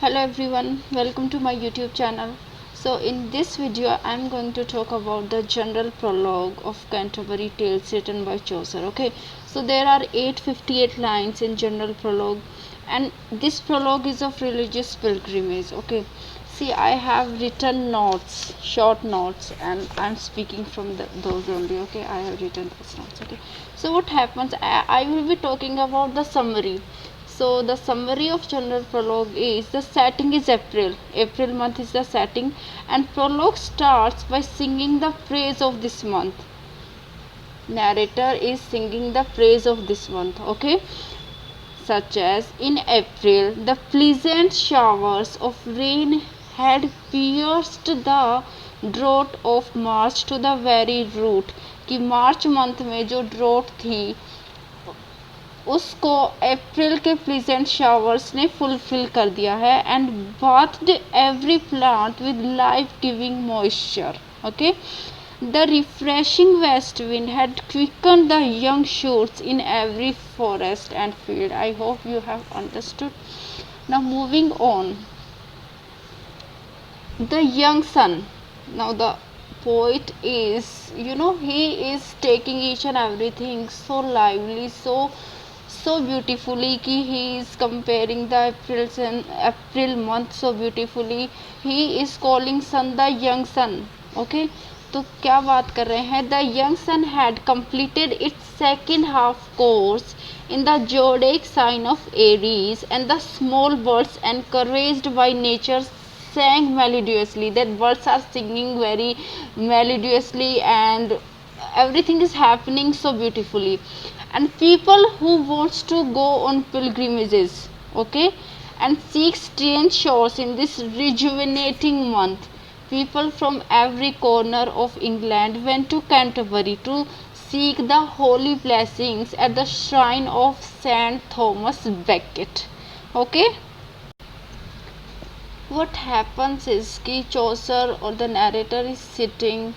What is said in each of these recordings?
Hello everyone, welcome to my YouTube channel. So in this video I am going to talk about the general prologue of Canterbury Tales written by Chaucer. Okay, so there are 858 lines in general prologue, and this prologue is of religious pilgrimage. Okay, see, I have written notes, short notes, and I'm speaking from those only. Okay, I have written those notes. Okay, so what happens, I will be talking about the summary. So the summary of general prologue is the setting is April. April month is the setting, and prologue starts by singing the praise of this month. Narrator is singing the praise of this month. Okay, such as in April the pleasant showers of rain had pierced the drought of March to the very root. कि March month में जो drought थी उसको अप्रैल के pleasant showers ने fulfil कर दिया है and bathed every plant with life giving moisture. Okay, the refreshing west wind had quickened the young shoots in every forest and field. I hope you have understood. Now moving on, the young sun. Now the poet is, he is taking each and everything so lively, so beautifully कि he is comparing the April month so beautifully. He is calling sun the young sun. Okay, तो क्या बात कर रहे हैं, the young sun had completed its second half course in the zodiac sign of Aries, and the small birds encouraged by nature sang melodiously. That birds are singing very melodiously and everything is happening so beautifully. And people who wants to go on pilgrimages, okay, and seek strange shores in this rejuvenating month, people from every corner of England went to Canterbury to seek the holy blessings at the shrine of Saint Thomas Becket. Okay, what happens is कि Chaucer or the narrator is sitting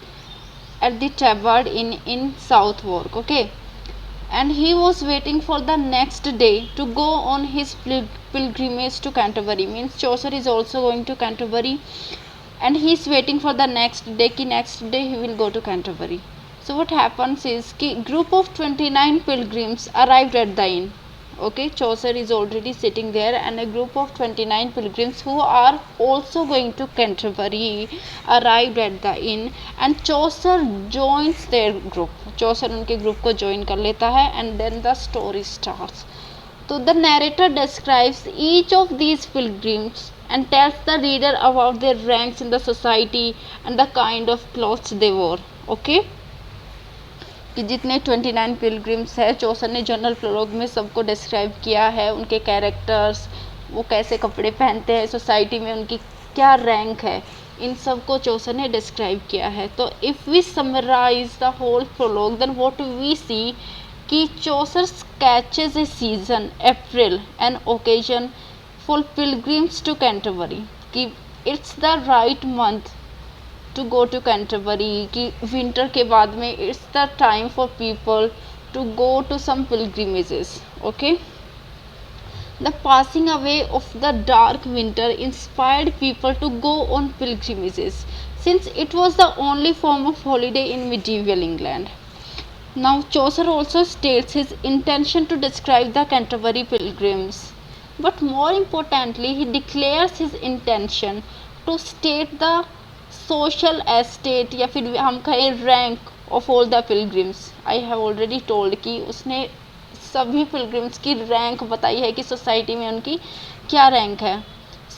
at the Tabard Inn in Southwark. Okay, and he was waiting for the next day to go on his pilgrimage to Canterbury. Means Chaucer is also going to Canterbury, and he is waiting for the next day कि next day he will go to Canterbury. So what happens is कि group of 29 pilgrims arrived at the inn. Okay, Chaucer is already sitting there, and a group of 29 pilgrims who are also going to Canterbury arrived at the inn, and Chaucer joins their group. Chaucer उनके group को join कर लेता है, and then the story starts. So the narrator describes each of these pilgrims and tells the reader about their ranks in the society and the kind of clothes they wore. Okay, कि जितने 29 pilgrims है, चौसर ने general prologue में सबको describe किया है, उनके characters, वो कैसे कपड़े पहनते हैं, सोसाइटी में उनकी क्या रैंक है, इन सब को चौसर ने डिस्क्राइब किया है. तो if we summarise the whole prologue then what we see कि Chaucer sketches a season, April, an occasion for pilgrims to Canterbury, कि it's the right month to go to Canterbury, कि winter के बाद में it's the time for people to go to some pilgrimages. Okay, the passing away of the dark winter inspired people to go on pilgrimages, since it was the only form of holiday in medieval England. Now Chaucer also states his intention to describe the Canterbury pilgrims, but more importantly he declares his intention to state the social estate या फिर हम कहें rank of all the pilgrims. I have already told कि उसने सभी pilgrims की rank बताई है कि सोसाइटी में उनकी क्या रैंक है.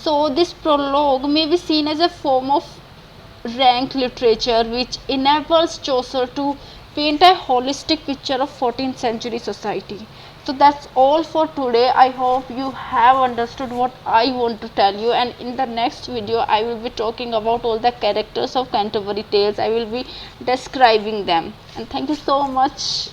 So this prologue may be seen as a form of rank literature which enables Chaucer to paint a holistic picture of 14th century society. So that's all for today. I hope you have understood what I want to tell you, and in the next video I will be talking about all the characters of Canterbury Tales. I will be describing them, and thank you so much.